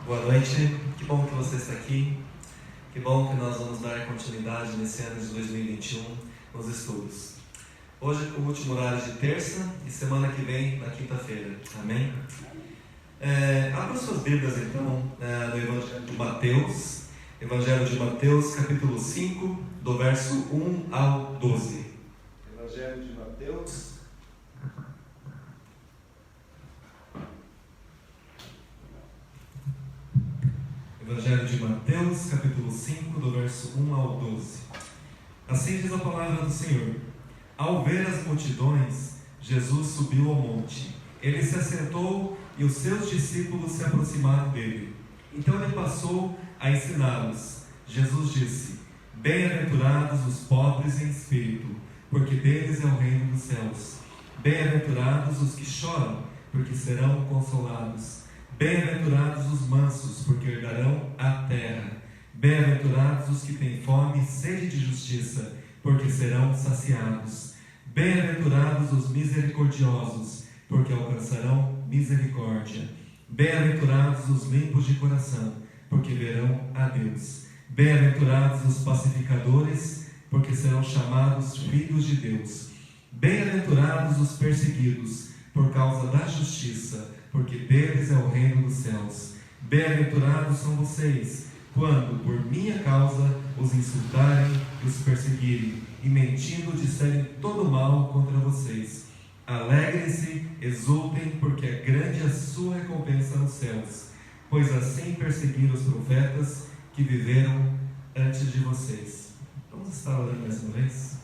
Boa noite, que bom que você está aqui, que bom que nós vamos dar continuidade nesse ano de 2021 nos estudos. Hoje o último horário de terça e semana que vem na quinta-feira, amém? Abra suas Bíblias então no Evangelho de Mateus, capítulo 5, do verso 1 ao 12. Evangelho de Mateus. Evangelho de Mateus, capítulo 5, do verso 1 ao 12. Assim diz a palavra do Senhor. Ao ver as multidões, Jesus subiu ao monte. Ele se assentou e os seus discípulos se aproximaram dele. Então ele passou a ensiná-los. Jesus disse: Bem-aventurados os pobres em espírito, porque deles é o reino dos céus. Bem-aventurados os que choram, porque serão consolados. Bem-aventurados os mansos, porque herdarão a terra. Bem-aventurados os que têm fome e sede de justiça, porque serão saciados. Bem-aventurados os misericordiosos, porque alcançarão misericórdia. Bem-aventurados os limpos de coração, porque verão a Deus. Bem-aventurados os pacificadores, porque serão chamados filhos de Deus. Bem-aventurados os perseguidos, por causa da justiça, porque deles é o reino dos céus. Bem-aventurados são vocês, quando, por minha causa, os insultarem e os perseguirem, e mentindo disserem todo mal contra vocês. Alegrem-se, exultem, porque é grande a sua recompensa nos céus, pois assim perseguiram os profetas que viveram antes de vocês. Vamos estar orando mais uma vez?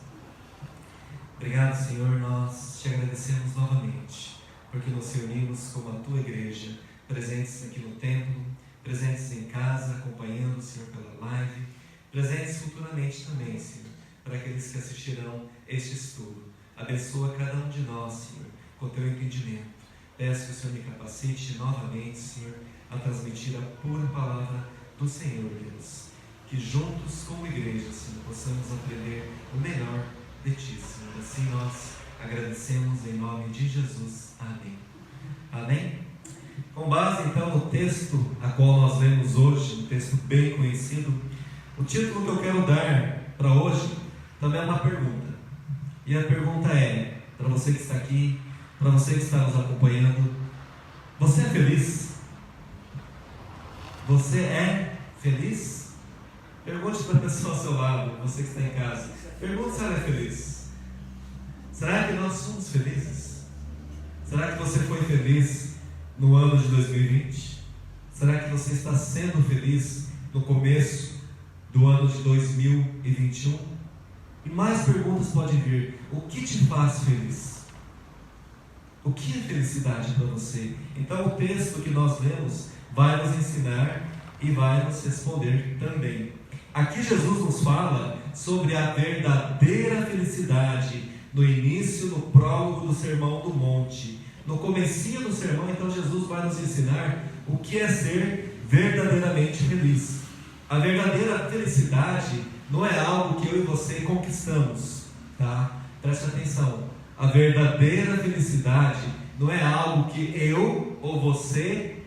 Obrigado, Senhor, nós te agradecemos novamente, porque nos reunimos como a tua igreja, presentes aqui no templo, presentes em casa, acompanhando o Senhor pela live, presentes futuramente também, Senhor, para aqueles que assistirão este estudo. Abençoa cada um de nós, Senhor, com o teu entendimento. Peço que o Senhor me capacite novamente, Senhor, a transmitir a pura palavra do Senhor, Deus. Que juntos, como igreja, Senhor, possamos aprender o melhor de Ti, Senhor. Assim nós agradecemos em nome de Jesus. Amém. Amém? Com base então no texto a qual nós lemos hoje, um texto bem conhecido, o título que eu quero dar para hoje também é uma pergunta. E a pergunta é, para você que está aqui, para você que está nos acompanhando: você é feliz? Você é feliz? Pergunte para a pessoa ao seu lado, você que está em casa. Pergunte se ela é feliz. Será que nós somos felizes? Será que você foi feliz no ano de 2020? Será que você está sendo feliz no começo do ano de 2021? E mais perguntas podem vir. O que te faz feliz? O que é felicidade para você? Então o texto que nós lemos vai nos ensinar e vai nos responder também. Aqui Jesus nos fala sobre a verdadeira felicidade no início, no prólogo do Sermão do Monte. No comecinho do sermão, então, Jesus vai nos ensinar o que é ser verdadeiramente feliz. A verdadeira felicidade não é algo que eu e você conquistamos, tá? Preste atenção. A verdadeira felicidade não é algo que eu ou você,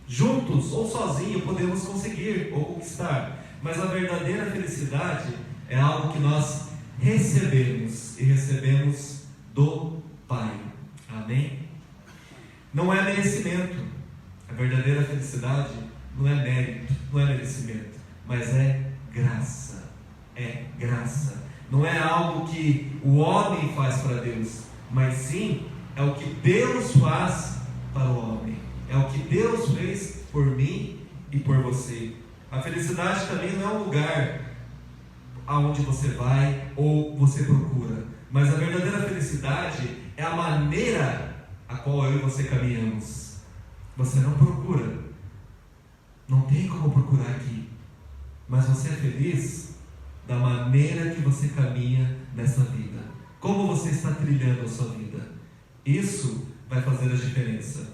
juntos ou sozinho, podemos conseguir ou conquistar. Mas a verdadeira felicidade é algo que nós recebemos, e recebemos do Pai. Amém? Não é merecimento. A verdadeira felicidade não é mérito, não é merecimento, mas é graça. É graça. Não é algo que o homem faz para Deus, mas sim é o que Deus faz para o homem. É o que Deus fez por mim e por você. A felicidade também não é um lugar aonde você vai ou você procura, mas a verdadeira felicidade é a maneira a qual eu e você caminhamos. Você não procura, não tem como procurar aqui, mas você é feliz da maneira que você caminha nessa vida, como você está trilhando a sua vida. Isso vai fazer a diferença.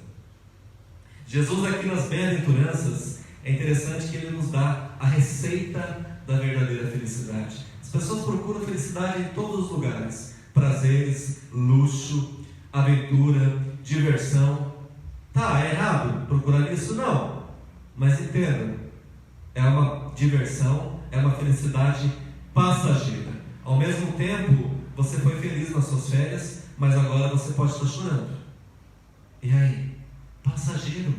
Jesus aqui nas bem-aventuranças, é interessante que Ele nos dá a receita da verdadeira felicidade. As pessoas procuram felicidade em todos os lugares: prazeres, luxo, aventura, diversão. Tá, é errado procurar isso? Não. Mas entenda, é uma diversão, é uma felicidade passageira. Ao mesmo tempo, você foi feliz nas suas férias, mas agora você pode estar chorando. E aí? Passageiro.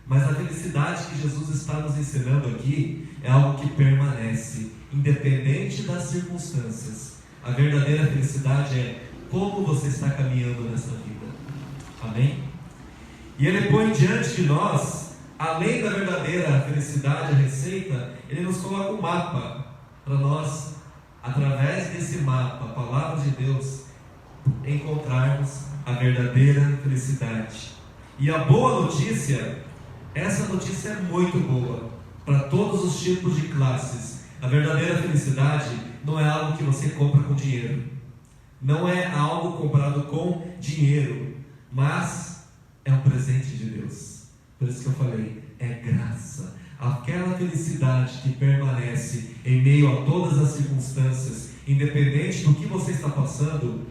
Mas a felicidade que Jesus está nos ensinando aqui é algo que permanece, independente das circunstâncias. A verdadeira felicidade é como você está caminhando nessa vida. Amém? E Ele põe diante de nós, além da verdadeira felicidade, a receita, Ele nos coloca um mapa para nós, através desse mapa, a palavra de Deus, encontrarmos a verdadeira felicidade. E a boa notícia, essa notícia é muito boa para todos os tipos de classes. A verdadeira felicidade não é algo que você compra com dinheiro, não é algo comprado com dinheiro, mas é um presente de Deus. Por isso que eu falei, é graça. Aquela felicidade que permanece em meio a todas as circunstâncias, independente do que você está passando.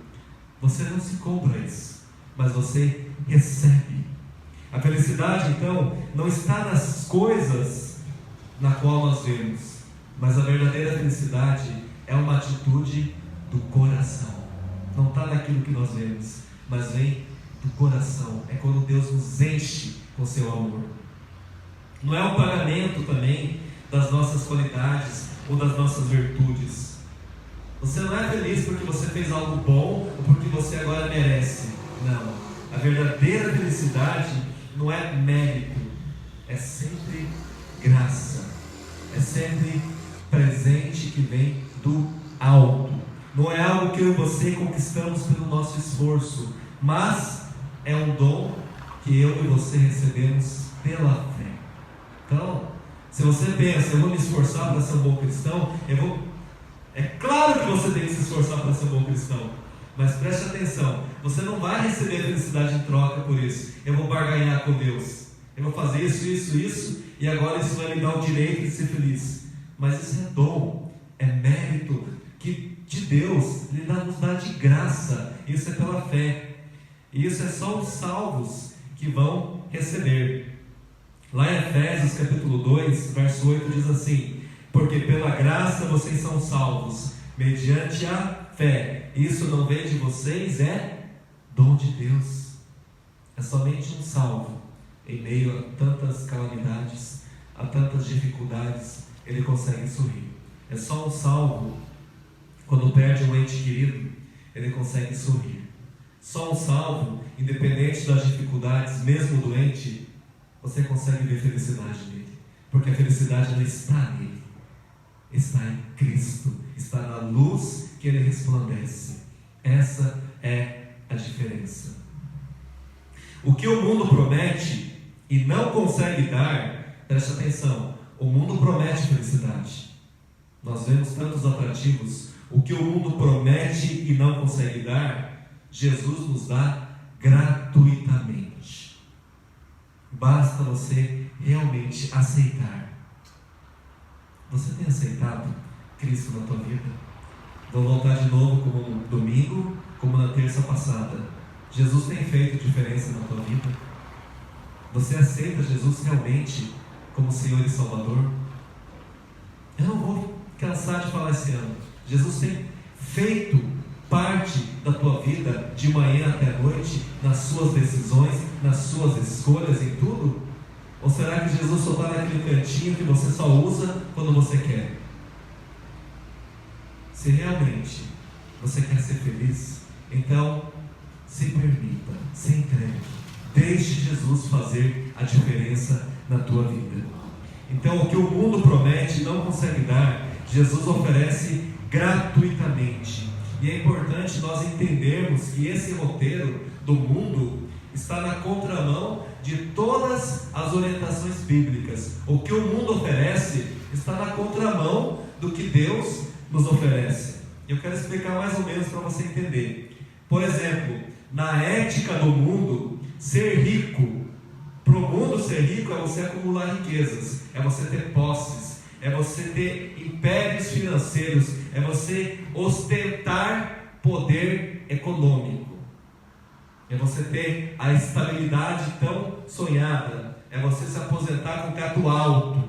Você não se compra isso, mas você recebe. A felicidade, então, não está nas coisas na qual nós vemos, mas a verdadeira felicidade é uma atitude do coração. Não está naquilo que nós vemos, mas vem do coração. É quando Deus nos enche com seu amor. Não é um pagamento também das nossas qualidades ou das nossas virtudes. Você não é feliz porque você fez algo bom ou porque você agora merece. Não. A verdadeira felicidade não é mérito, é sempre graça, é sempre presente que vem do alto. Não é algo que eu e você conquistamos pelo nosso esforço, mas é um dom que eu e você recebemos pela fé. Então, se você pensa, eu vou me esforçar para ser um bom cristão, é claro que você tem que se esforçar para ser um bom cristão, mas preste atenção, você não vai receber felicidade em troca por isso. Eu vou barganhar com Deus, eu vou fazer isso, e agora isso vai me dar o direito de ser feliz. Mas isso é dom, é mérito que de Deus, Ele nos dá de graça. Isso é pela fé, e isso é só os salvos que vão receber. Lá em Efésios capítulo 2, verso 8 diz assim: porque pela graça vocês são salvos, mediante a fé. Isso não vem de vocês, é dom de Deus. É somente um salvo, em meio a tantas calamidades, a tantas dificuldades, ele consegue sorrir. É só um salvo, quando perde um ente querido, ele consegue sorrir. Só um salvo, independente das dificuldades, mesmo doente, você consegue ver felicidade nele, porque a felicidade não está nele, está em Cristo, está na luz que Ele resplandece. Essa é a diferença. O que o mundo promete e não consegue dar, preste atenção, o mundo promete felicidade. Nós vemos tantos atrativos. O que o mundo promete e não consegue dar, Jesus nos dá gratuitamente. Basta você realmente aceitar. Você tem aceitado Cristo na tua vida? Vou voltar de novo como no domingo, como na terça passada. Jesus tem feito diferença na tua vida? Você aceita Jesus realmente como Senhor e Salvador? Eu não vou cansar de falar esse ano. Jesus tem feito parte da tua vida, de manhã até a noite, nas suas decisões, nas suas escolhas, em tudo? Ou será que Jesus só está naquele cantinho que você só usa quando você quer? Se realmente você quer ser feliz, então se permita, se entregue, deixe Jesus fazer a diferença na tua vida. Então, o que o mundo promete e não consegue dar, Jesus oferece gratuitamente. E é importante nós entendermos que esse roteiro do mundo está na contramão de todas as orientações bíblicas. O que o mundo oferece está na contramão do que Deus nos oferece. Eu quero explicar mais ou menos para você entender. Por exemplo, na ética do mundo, ser rico, para o mundo ser rico é você acumular riquezas, é você ter posses, é você ter impérios financeiros, é você ostentar poder econômico. é você ter a estabilidade tão sonhada, é você se aposentar com teto alto.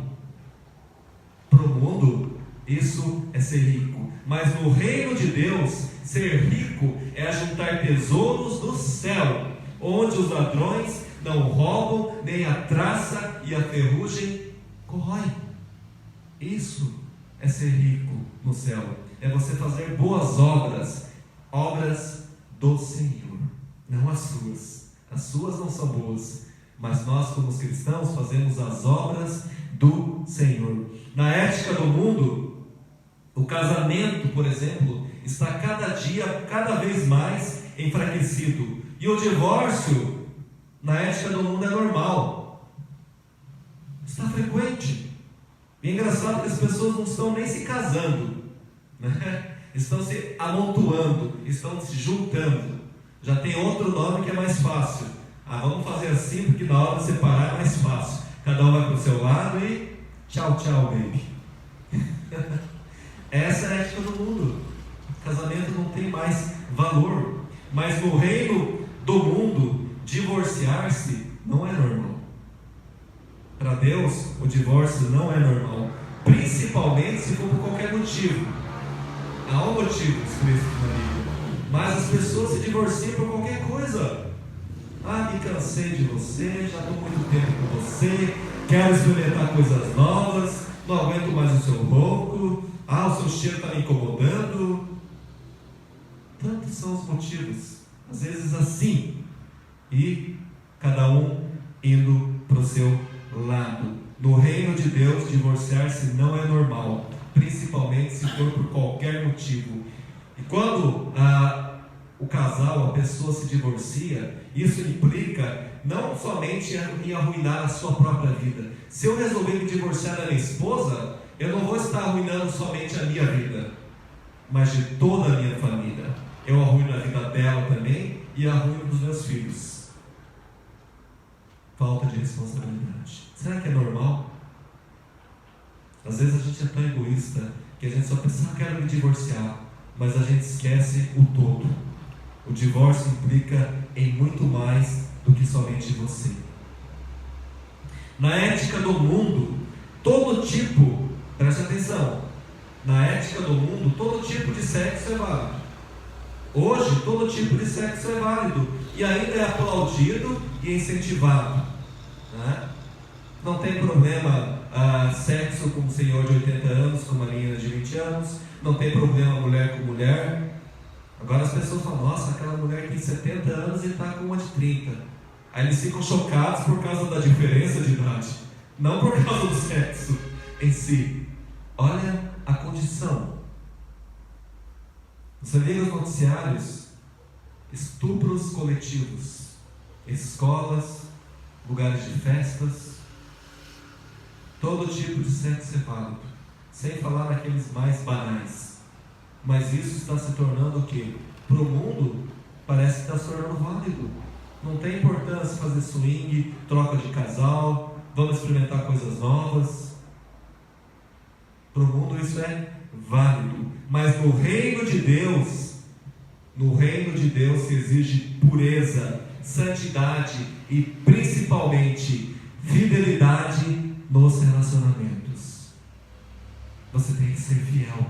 Para o mundo, isso é ser rico. Mas no reino de Deus, ser rico é juntar tesouros do céu, onde os ladrões não roubam, nem a traça e a ferrugem corrói. Isso é ser rico no céu. É você fazer boas obras, obras do Senhor, não as suas. As suas não são boas, mas nós, como os cristãos, fazemos as obras do Senhor. Na ética do mundo, o casamento, por exemplo, está cada dia, cada vez mais enfraquecido. E o divórcio, na ética do mundo, é normal. Está frequente. E é engraçado que as pessoas não estão nem se casando, né? Estão se amontoando, estão se juntando. Já tem outro nome que é mais fácil. Vamos fazer assim, porque na hora de separar é mais fácil. Cada um vai para o seu lado e tchau, tchau, baby. Essa é a ética do mundo. O casamento não tem mais valor. Mas no reino do mundo, divorciar-se não é normal. Para Deus, o divórcio não é normal, principalmente se for por qualquer motivo. Há um motivo expresso na Bíblia, mas as pessoas se divorciam por qualquer coisa. Me cansei de você, já estou muito tempo com você, quero experimentar coisas novas, não aguento mais o seu ronco, o seu cheiro está me incomodando. Tantos são os motivos, às vezes assim, e cada um indo para o seu lado. No reino de Deus, divorciar-se não é normal, principalmente se for por qualquer motivo. E quando o casal, a pessoa se divorcia, isso implica não somente em arruinar a sua própria vida. Se eu resolver me divorciar da minha esposa, eu não vou estar arruinando somente a minha vida, mas de toda a minha família. Eu arruino a vida dela também e arruino dos meus filhos. Falta de responsabilidade. Será que é normal? Às vezes a gente é tão egoísta que a gente só pensa, quero me divorciar, mas a gente esquece o todo. O divórcio implica em muito mais do que somente você. Na ética do mundo, todo tipo, preste atenção, na ética do mundo, todo tipo de sexo é válido. Hoje, todo tipo de sexo é válido e ainda é aplaudido e incentivado, né? Não tem problema sexo com um senhor de 80 anos, com uma menina de 20 anos, não tem problema mulher com mulher. Agora as pessoas falam, nossa, aquela mulher tem 70 anos e está com uma de 30. Aí eles ficam chocados por causa da diferença de idade, não por causa do sexo em si. Olha a condição. Você vê nos noticiários estupros coletivos, escolas, lugares de festas, todo tipo de sexo é válido, sem falar naqueles mais banais. Mas isso está se tornando o quê? Para o mundo, parece que está se tornando válido. Não tem importância fazer swing, troca de casal, vamos experimentar coisas novas. Para o mundo isso é válido. Mas no reino de Deus se exige pureza, santidade e principalmente fidelidade nos relacionamentos. Você tem que ser fiel,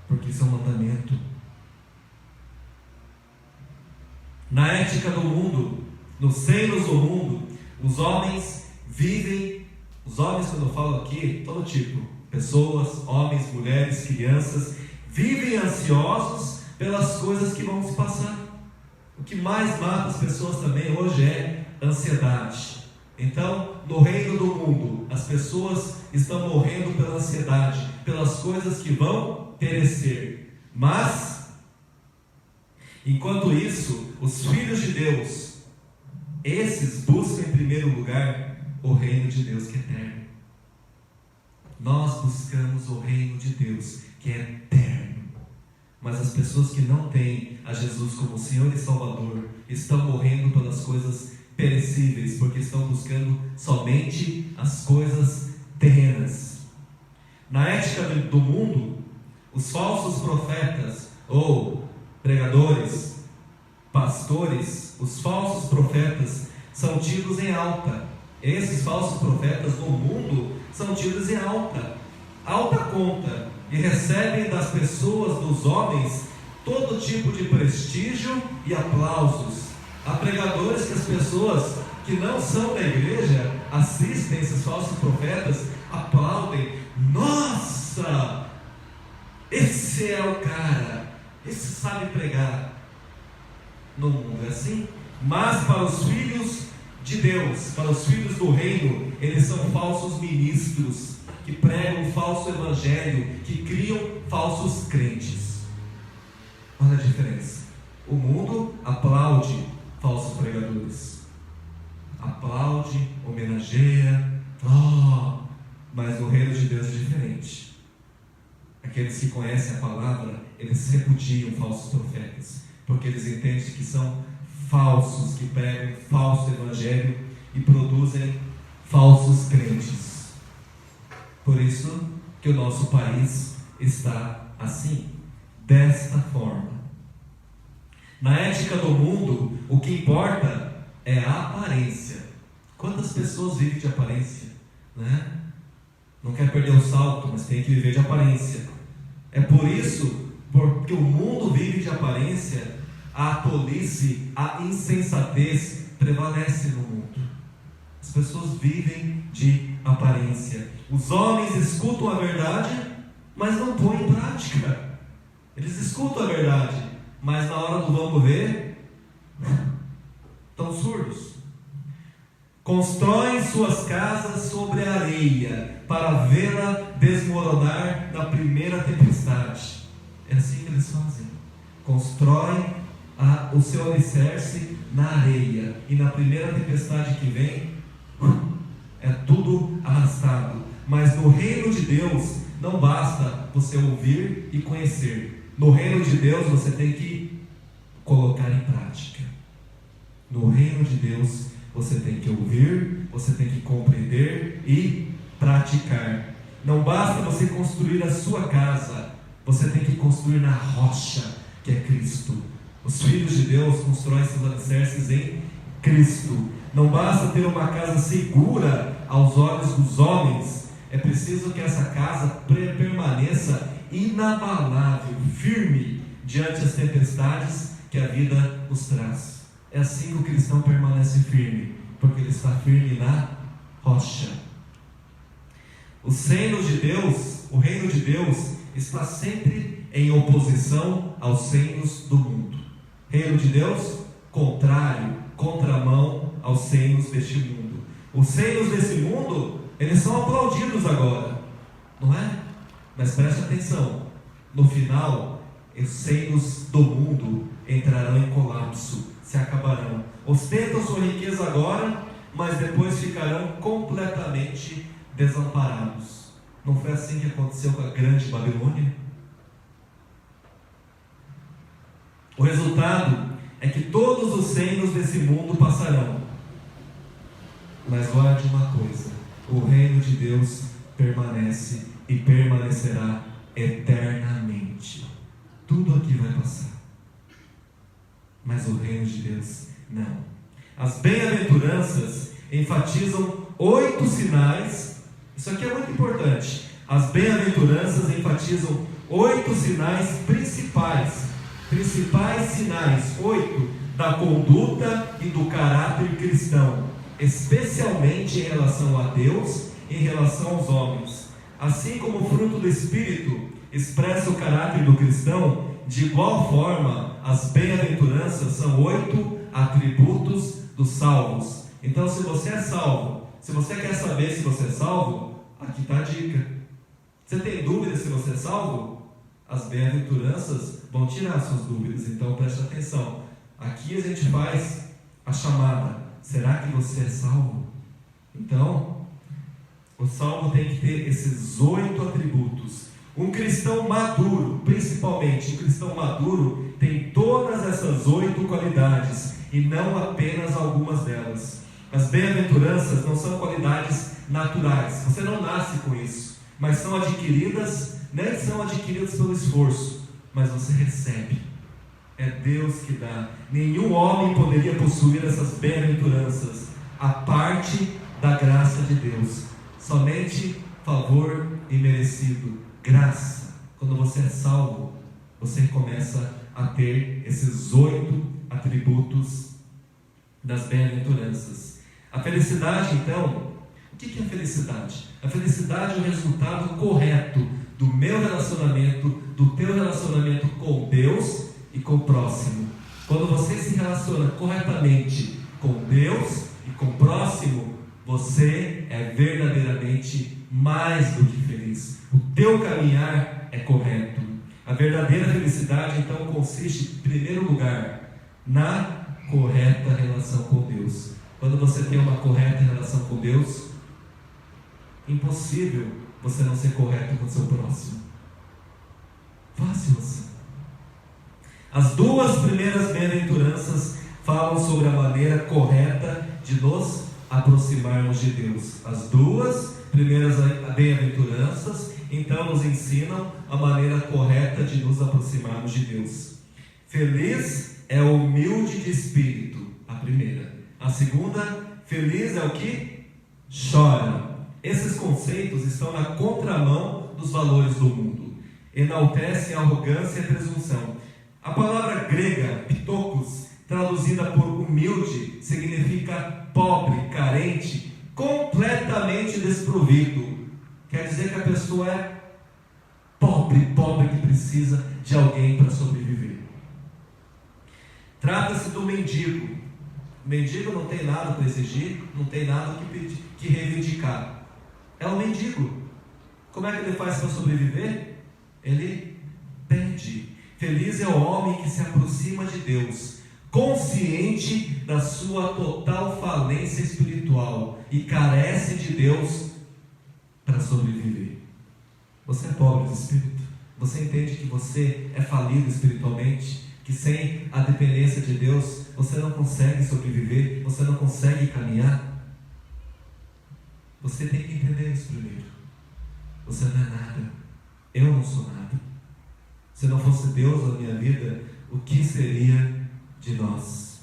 porque isso é um mandamento. Na ética do mundo, nos reinos do mundo, os homens, quando eu falo aqui, todo tipo, pessoas, homens, mulheres, crianças, vivem ansiosos pelas coisas que vão se passar. O que mais mata as pessoas também hoje é ansiedade. Então, no reino do mundo, as pessoas estão morrendo pela ansiedade, pelas coisas que vão perecer. Mas, enquanto isso, os filhos de Deus, esses buscam em primeiro lugar o reino de Deus que é eterno. Nós buscamos o reino de Deus que é eterno. Mas as pessoas que não têm a Jesus como Senhor e Salvador estão morrendo pelas coisas perecíveis, porque estão buscando somente as coisas terrenas. Na ética do mundo, os falsos profetas ou pregadores, pastores, os falsos profetas, são tidos em alta. Esses falsos profetas no mundo são tidos em alta conta, e recebem das pessoas, dos homens, todo tipo de prestígio e aplausos. Há pregadores que as pessoas que não são da igreja assistem esses falsos profetas, aplaudem. Nossa, esse é o cara, esse sabe pregar. No mundo é assim. Mas para os filhos de Deus, para os filhos do reino, eles são falsos ministros, que pregam um falso evangelho, que criam falsos crentes. Olha a diferença. O mundo aplaude falsos pregadores, aplaude, homenageia, mas no reino de Deus é diferente. Aqueles que conhecem a palavra, eles repudiam falsos profetas, porque eles entendem que são falsos, que pregam falso evangelho e produzem falsos crentes. Por isso que o nosso país está assim, desta forma. Na ética do mundo, o que importa é a aparência. Quantas pessoas vivem de aparência, né? Não quer perder o salto, mas tem que viver de aparência. É por isso, porque o mundo vive de aparência, a tolice, a insensatez prevalece no mundo. As pessoas vivem de aparência. Os homens escutam a verdade, mas não põem em prática. Eles escutam a verdade, mas na hora do vamos ver, estão surdos. Constroem suas casas sobre a areia, para vê-la desmoronar na primeira tempestade. É assim que eles fazem. Constroem o seu alicerce na areia, e na primeira tempestade que vem, é tudo arrastado. Mas no reino de Deus não basta você ouvir e conhecer. No reino de Deus você tem que colocar em prática. No reino de Deus você tem que ouvir, você tem que compreender e praticar. Não basta você construir a sua casa, você tem que construir na rocha, que é Cristo. Os filhos de Deus constroem seus alicerces em Cristo. Não basta ter uma casa segura aos olhos dos homens, é preciso que essa casa permaneça inabalável, firme, diante das tempestades que a vida nos traz. É assim que o cristão permanece firme, porque ele está firme na rocha. Os reinos de Deus, o reino de Deus está sempre em oposição aos reinos do mundo. Reino de Deus, contrário, contramão aos reinos deste mundo. Os reinos desse mundo, eles são aplaudidos agora, não é? Mas preste atenção, no final, os reinos do mundo entrarão em colapso, se acabarão. Ostentam sua riqueza agora, mas depois ficarão completamente desamparados. Não foi assim que aconteceu com a grande Babilônia? O resultado é que todos os reinos desse mundo passarão. Mas guarde uma coisa: o reino de Deus permanece e permanecerá eternamente. Tudo aqui vai passar, mas o reino de Deus não. As bem-aventuranças enfatizam 8 sinais. Isso aqui é muito importante. As bem-aventuranças enfatizam 8 sinais principais sinais, 8, da conduta e do caráter cristão, especialmente em relação a Deus e em relação aos homens. Assim como o fruto do Espírito expressa o caráter do cristão, de igual forma, as bem-aventuranças são 8 atributos dos salvos. Então, se você é salvo, se você quer saber se você é salvo, aqui está a dica. Você tem dúvida se você é salvo? As bem-aventuranças vão tirar suas dúvidas, então preste atenção. Aqui a gente faz a chamada: será que você é salvo? Então, o salvo tem que ter esses 8 atributos. Um cristão maduro, principalmente um cristão maduro, tem todas essas 8 qualidades, e não apenas algumas delas. As bem-aventuranças não são qualidades naturais, você não nasce com isso, mas são adquiridas, nem são adquiridas pelo esforço, mas você recebe. É Deus que dá. Nenhum homem poderia possuir essas bem-aventuranças a parte da graça de Deus. Somente favor imerecido, graça. Quando você é salvo, você começa a ter esses 8 atributos das bem-aventuranças. A felicidade, então, o que é a felicidade? A felicidade é o resultado correto do meu relacionamento, do teu relacionamento com Deus e com o próximo. Quando você se relaciona corretamente com Deus e com o próximo, você é verdadeiramente mais do que feliz. O teu caminhar é correto. A verdadeira felicidade, então, consiste, em primeiro lugar, na correta relação com Deus. Quando você tem uma correta relação com Deus, impossível você não ser correto com o seu próximo. Fácil assim. As 2 primeiras bem-aventuranças falam sobre a maneira correta de nos aproximarmos de Deus. As 2 primeiras bem-aventuranças, então, nos ensinam a maneira correta de nos aproximarmos de Deus. Feliz é o humilde de espírito, a primeira. A segunda, feliz é o que chora. Esses conceitos estão na contramão dos valores do mundo. Enaltecem a arrogância e a presunção. A palavra grega, pitokos, traduzida por humilde, significa pobre, carente, completamente desprovido. Quer dizer que a pessoa é pobre que precisa de alguém para sobreviver. Trata-se do mendigo. O mendigo não tem nada para exigir, não tem nada que reivindicar. É um mendigo. Como é que ele faz para sobreviver? Ele pede. Feliz é o homem que se aproxima de Deus, consciente da sua total falência espiritual e carece de Deus para sobreviver. Você é pobre de espírito? Você entende que você é falido espiritualmente? Que sem a dependência de Deus você não consegue sobreviver, você não consegue caminhar? Você tem que entender isso primeiro. Você não é nada. Eu não sou nada. Se não fosse Deus na minha vida, o que seria de nós?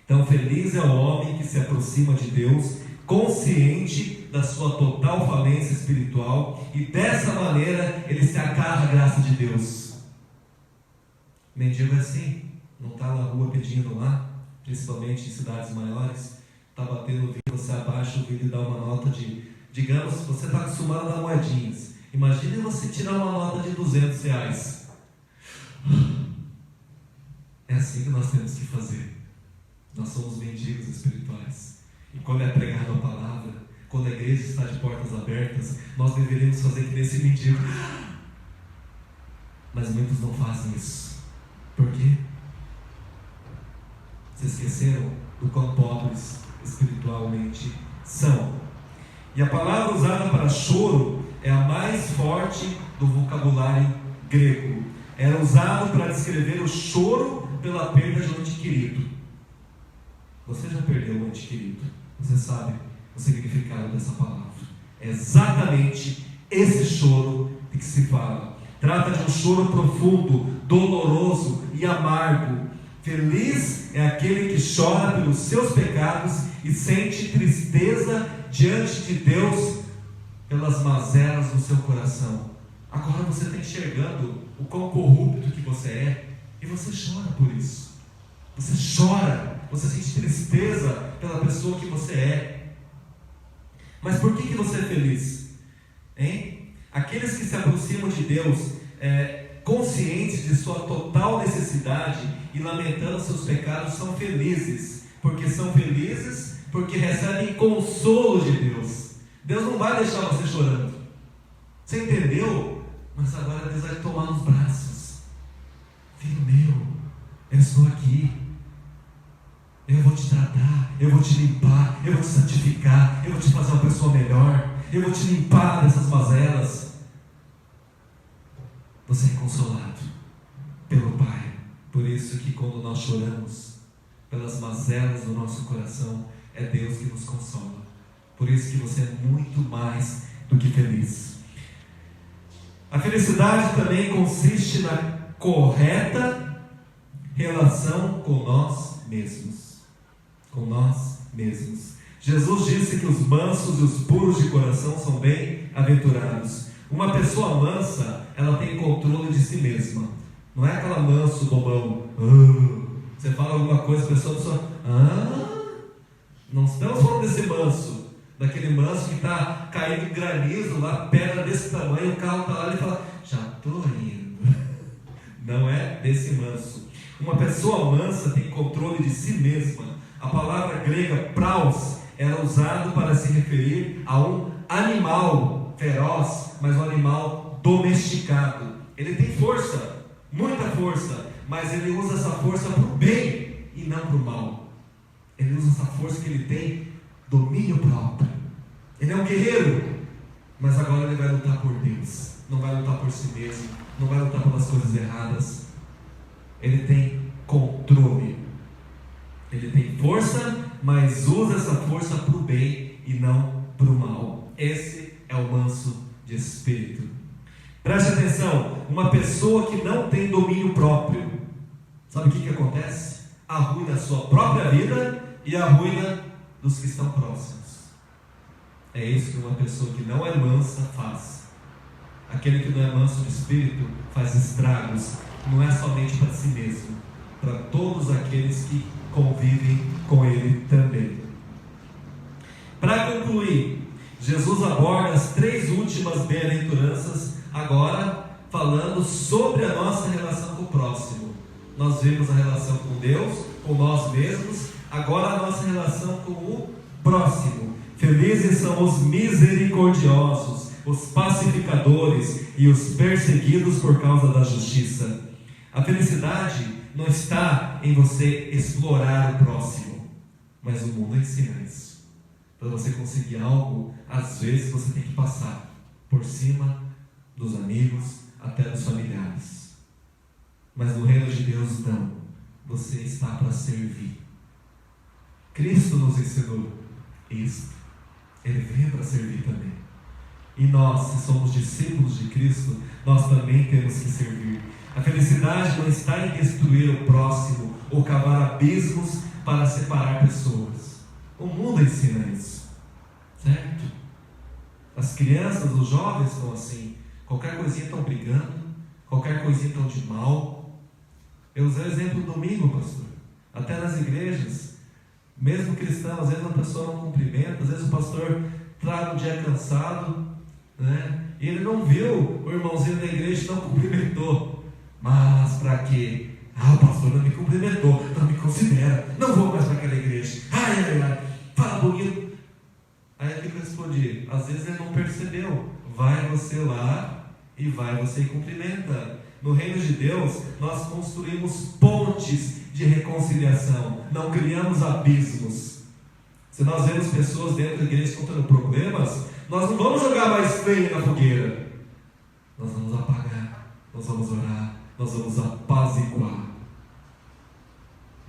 Então, feliz é o homem que se aproxima de Deus, consciente da sua total falência espiritual, e dessa maneira ele se agarra à graça de Deus. Mendigo é assim, não está na rua pedindo lá, principalmente em cidades maiores, está batendo o vidro, você abaixa o vidro e dá uma nota de, digamos, você está acostumado a dar moedinhas. Imagine você tirar uma nota de R$200. É assim que nós temos que fazer. Nós somos mendigos espirituais. E quando é pregada a palavra, quando a igreja está de portas abertas, nós deveríamos fazer que nesse mendigo. Mas muitos não fazem isso. Por quê? Vocês esqueceram do quão pobres espiritualmente são. E a palavra usada para choro é a mais forte do vocabulário grego. Era usado para descrever o choro pela perda de um ente querido. Você já perdeu um ente querido? Você sabe o significado dessa palavra. É exatamente esse choro de que se fala. Trata de um choro profundo, doloroso e amargo. Feliz é aquele que chora pelos seus pecados e sente tristeza diante de Deus pelas mazelas do seu coração. Agora você está enxergando o quão corrupto que você é e você chora por isso. Você chora, você sente tristeza pela pessoa que você é. Mas por que você é feliz? Hein? Aqueles que se aproximam de Deus, conscientes de sua total necessidade e lamentando seus pecados, são felizes. Porque são felizes porque recebem consolo de Deus. Deus não vai deixar você chorando. Você entendeu? Mas agora Deus vai te tomar nos braços. Filho meu, eu estou aqui. Eu vou te tratar, eu vou te limpar, eu vou te santificar, eu vou te fazer uma pessoa melhor, eu vou te limpar dessas mazelas. Você é consolado pelo Pai. Por isso que quando nós choramos pelas mazelas do nosso coração, é Deus que nos consola. Por isso que você é muito mais do que feliz. A felicidade também consiste na correta relação com nós mesmos. Com nós mesmos. Jesus disse que os mansos e os puros de coração são bem-aventurados. Uma pessoa mansa, ela tem controle de si mesma. Não é aquela manso bobão. Você fala alguma coisa, a pessoa não estamos falando desse manso, daquele manso que está caindo granizo lá, pedra desse tamanho, o carro está lá e fala, já estou indo. Não é desse manso. Uma pessoa mansa tem controle de si mesma. A palavra grega praus era usado para se referir a um animal feroz, mas um animal domesticado. Ele tem força, muita força, mas ele usa essa força para o bem e não para o mal. Ele usa essa força que ele tem, domínio próprio. Ele é um guerreiro, mas agora ele vai lutar por Deus. Não vai lutar por si mesmo, não vai lutar pelas coisas erradas. Ele tem controle. Ele tem força, mas usa essa força para o bem e não para o mal. Esse é o manso de espírito. Preste atenção, uma pessoa que não tem domínio próprio, sabe o que acontece? Arruina a sua própria vida e arruina dos que estão próximos. É isso que uma pessoa que não é mansa faz. Aquele que não é manso de espírito faz estragos, não é somente para si mesmo, para todos aqueles que convivem com ele também. Para concluir, Jesus aborda as 3 últimas bem-aventuranças, agora falando sobre a nossa relação com o próximo. Nós vimos a relação com Deus, com nós mesmos, agora a nossa relação com o próximo. Felizes são os misericordiosos, os pacificadores e os perseguidos por causa da justiça. A felicidade não está em você explorar o próximo, mas o mundo ensina isso. Para você conseguir algo, às vezes você tem que passar por cima dos amigos, até dos familiares. Mas no reino de Deus não. Você está para servir. Cristo nos ensinou isso. Ele veio para servir também. E nós, se somos discípulos de Cristo, nós também temos que servir. A felicidade não está em destruir o próximo ou cavar abismos para separar pessoas. O mundo ensina isso, certo? As crianças, os jovens estão assim. Qualquer coisinha estão brigando, qualquer coisinha estão de mal. Eu usei o exemplo domingo, pastor. Até nas igrejas, mesmo cristão, às vezes a pessoa não cumprimenta, às vezes o pastor traga um dia cansado, né? E ele não viu o irmãozinho da igreja e não cumprimentou. Mas para quê? O pastor não me cumprimentou, não me considera, não vou mais para aquela igreja. Ai, fala bonito. Aí ele responde, às vezes ele não percebeu. Vai você lá e vai você e cumprimenta. No reino de Deus, nós construímos pontes de reconciliação, não criamos abismos. Se nós vemos pessoas dentro da igreja contando problemas, nós não vamos jogar mais lenha na fogueira. Nós vamos apagar, nós vamos orar, nós vamos apaziguar.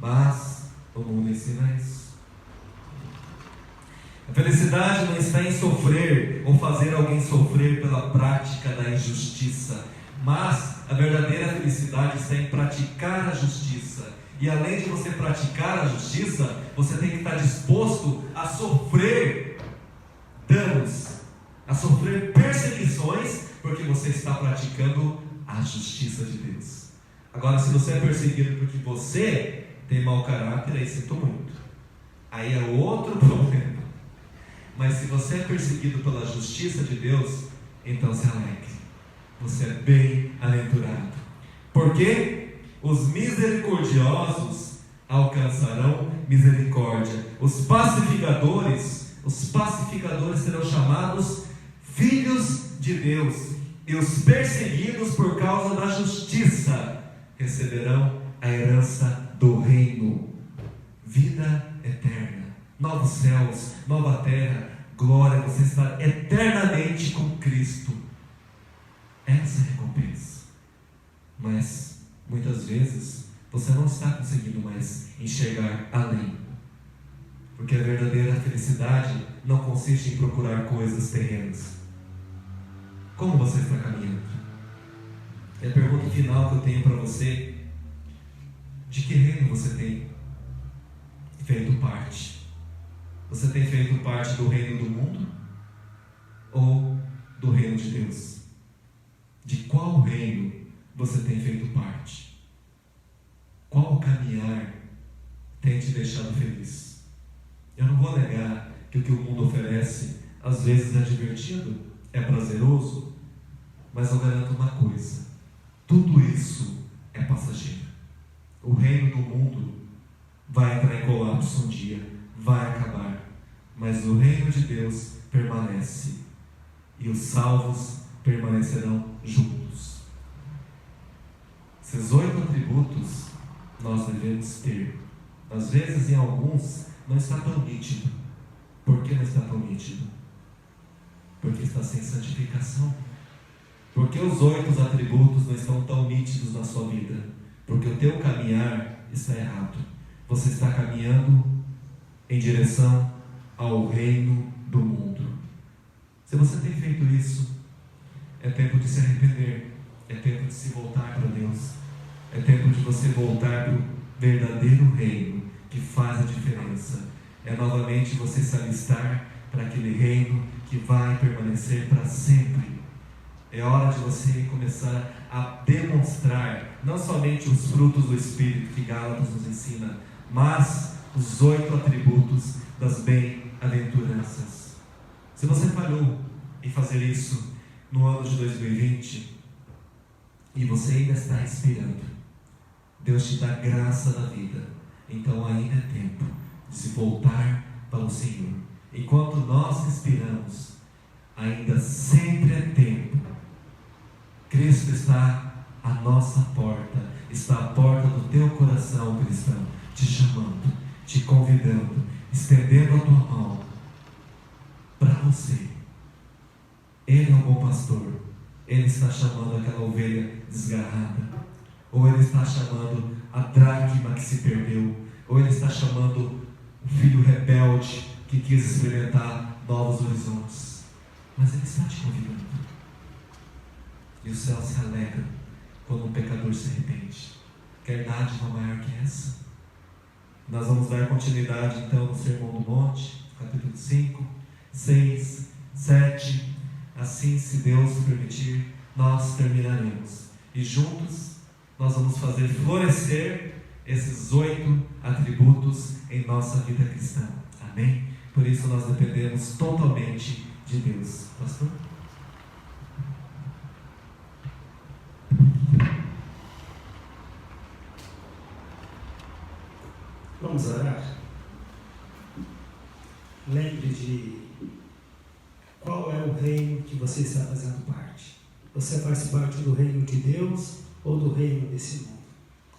Mas o mundo ensina isso. A felicidade não está em sofrer ou fazer alguém sofrer pela prática da injustiça, mas a verdadeira felicidade está em praticar a justiça. E além de você praticar a justiça, você tem que estar disposto a sofrer danos, a sofrer perseguições, porque você está praticando a justiça de Deus. Agora, se você é perseguido porque você tem mau caráter, aí sinto muito. Aí é outro problema. Mas se você é perseguido pela justiça de Deus, então se alegre. Você é bem-aventurado. Porque os misericordiosos alcançarão misericórdia. Os pacificadores serão chamados filhos de Deus. E os perseguidos por causa da justiça receberão a herança do reino. Vida eterna, novos céus, nova terra, glória, você está eternamente com Cristo. Essa é a recompensa. Mas muitas vezes você não está conseguindo mais enxergar além, porque a verdadeira felicidade não consiste em procurar coisas terrenas. Como você está caminhando? É a pergunta final que eu tenho para você. De que reino você tem feito parte? Você tem feito parte do reino do mundo ou do reino de Deus? De qual reino você tem feito parte? Qual caminhar tem te deixado feliz? Eu não vou negar que o que o mundo oferece às vezes é divertido, é prazeroso, mas eu garanto uma coisa: tudo isso é passageiro. O reino do mundo vai entrar em colapso um dia, vai acabar, mas o reino de Deus permanece e os salvos permanecerão juntos. Esses 8 atributos nós devemos ter. Às vezes em alguns não está tão nítido. Por que não está tão nítido? Porque está sem santificação. Porque os 8 atributos não estão tão nítidos na sua vida? Porque o teu caminhar está errado. Você está caminhando em direção ao reino do mundo. Se você tem feito isso, é tempo de se arrepender, é tempo de se voltar para Deus, é tempo de você voltar para o verdadeiro reino que faz a diferença. É novamente você se alistar para aquele reino que vai permanecer para sempre. É hora de você começar a demonstrar não somente os frutos do Espírito que Gálatas nos ensina, mas os 8 atributos das bem-aventuranças. Se você falhou em fazer isso no ano de 2020 e você ainda está respirando, Deus te dá graça na vida. Então ainda é tempo de se voltar para o Senhor. Enquanto nós respiramos, ainda sempre é tempo. Cristo está à nossa porta, está à porta do teu coração, cristão, te chamando, te convidando, estendendo a tua mão para você. Ele é o bom pastor. Ele está chamando aquela ovelha desgarrada, ou Ele está chamando a dracma que se perdeu, ou Ele está chamando o filho rebelde que quis experimentar novos horizontes. Mas Ele está te convidando. E o céu se alegra quando um pecador se arrepende. Quer dádiva maior que essa? Nós vamos dar continuidade então no Sermão do Monte, capítulo 5, 6, 7. Assim, se Deus permitir, nós terminaremos. E juntos nós vamos fazer florescer esses 8 atributos em nossa vida cristã. Amém? Por isso nós dependemos totalmente de Deus. Pastor? Vamos orar? Lembre de qual é o reino que você está fazendo parte. Você faz parte do reino de Deus ou do reino desse mundo?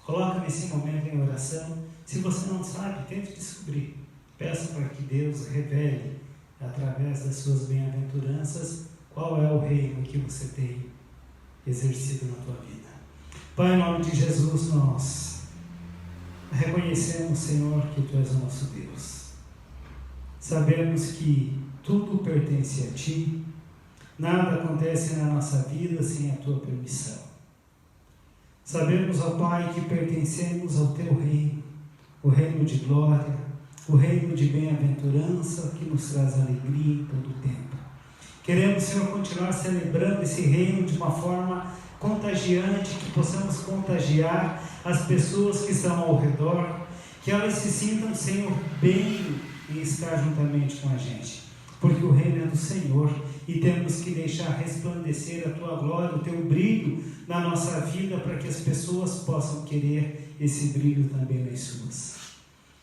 Coloque nesse momento em oração. Se você não sabe, tente descobrir. Peça para que Deus revele, através das suas bem-aventuranças, qual é o reino que você tem exercido na tua vida. Pai, em nome de Jesus, nós reconhecemos, Senhor, que Tu és o nosso Deus. Sabemos que tudo pertence a Ti, nada acontece na nossa vida sem a Tua permissão. Sabemos, ó Pai, que pertencemos ao Teu reino, o reino de glória, o reino de bem-aventurança que nos traz alegria em todo o tempo. Queremos, Senhor, continuar celebrando esse reino de uma forma contagiante, que possamos contagiar as pessoas que estão ao redor, que elas se sintam, Senhor, bem em estar juntamente com a gente, porque o reino é do Senhor e temos que deixar resplandecer a Tua glória, o Teu brilho na nossa vida, para que as pessoas possam querer esse brilho também nas suas.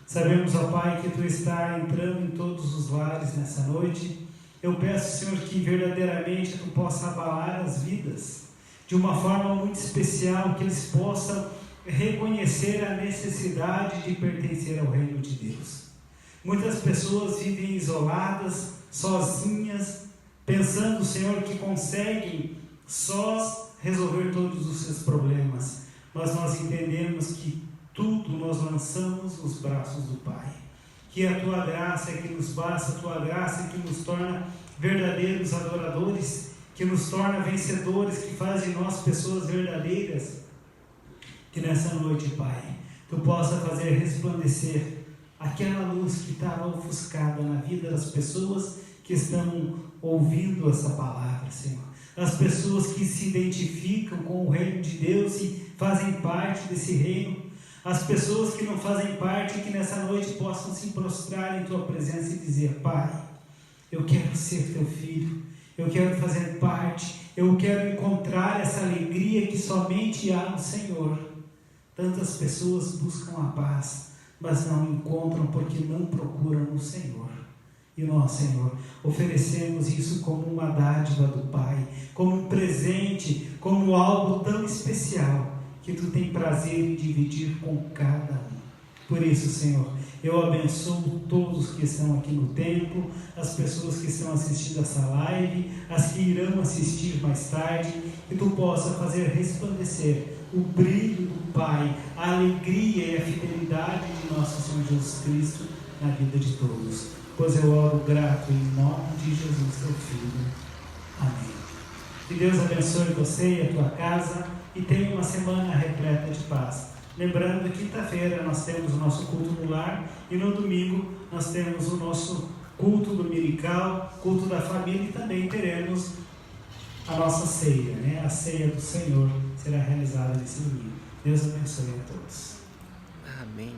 Sabemos, ó Pai, que Tu está entrando em todos os lares nessa noite. Eu peço, Senhor, que verdadeiramente Tu possa abalar as vidas de uma forma muito especial, que eles possam reconhecer a necessidade de pertencer ao reino de Deus. Muitas pessoas vivem isoladas, sozinhas, pensando, Senhor, que conseguem sós resolver todos os seus problemas, mas nós entendemos que tudo nós lançamos nos braços do Pai, que a Tua graça é que nos basta, a Tua graça é que nos torna verdadeiros adoradores, que nos torna vencedores, que faz de nós pessoas verdadeiras. Que nessa noite, Pai, Tu possa fazer resplandecer aquela luz que estava ofuscada na vida das pessoas que estão ouvindo essa palavra, Senhor. As pessoas que se identificam com o reino de Deus e fazem parte desse reino. As pessoas que não fazem parte, que nessa noite possam se prostrar em Tua presença e dizer: Pai, eu quero ser Teu filho, eu quero fazer parte, eu quero encontrar essa alegria que somente há no Senhor. Tantas pessoas buscam a paz, mas não encontram porque não procuram no Senhor. E nós, Senhor, oferecemos isso como uma dádiva do Pai, como um presente, como algo tão especial que Tu tem prazer em dividir com cada um. Por isso, Senhor, eu abençoo todos que estão aqui no templo, as pessoas que estão assistindo essa live, as que irão assistir mais tarde, que Tu possa fazer resplandecer o brilho do Pai, a alegria e a fidelidade de nosso Senhor Jesus Cristo na vida de todos. Pois eu oro grato em nome de Jesus, Teu Filho. Amém. Que Deus abençoe você e a tua casa e tenha uma semana repleta de paz. Lembrando que quinta-feira nós temos o nosso culto no lar e no domingo nós temos o nosso culto dominical, culto da família, e também teremos a nossa ceia, né? A ceia do Senhor será realizada nesse domingo. Deus abençoe a todos. Amém.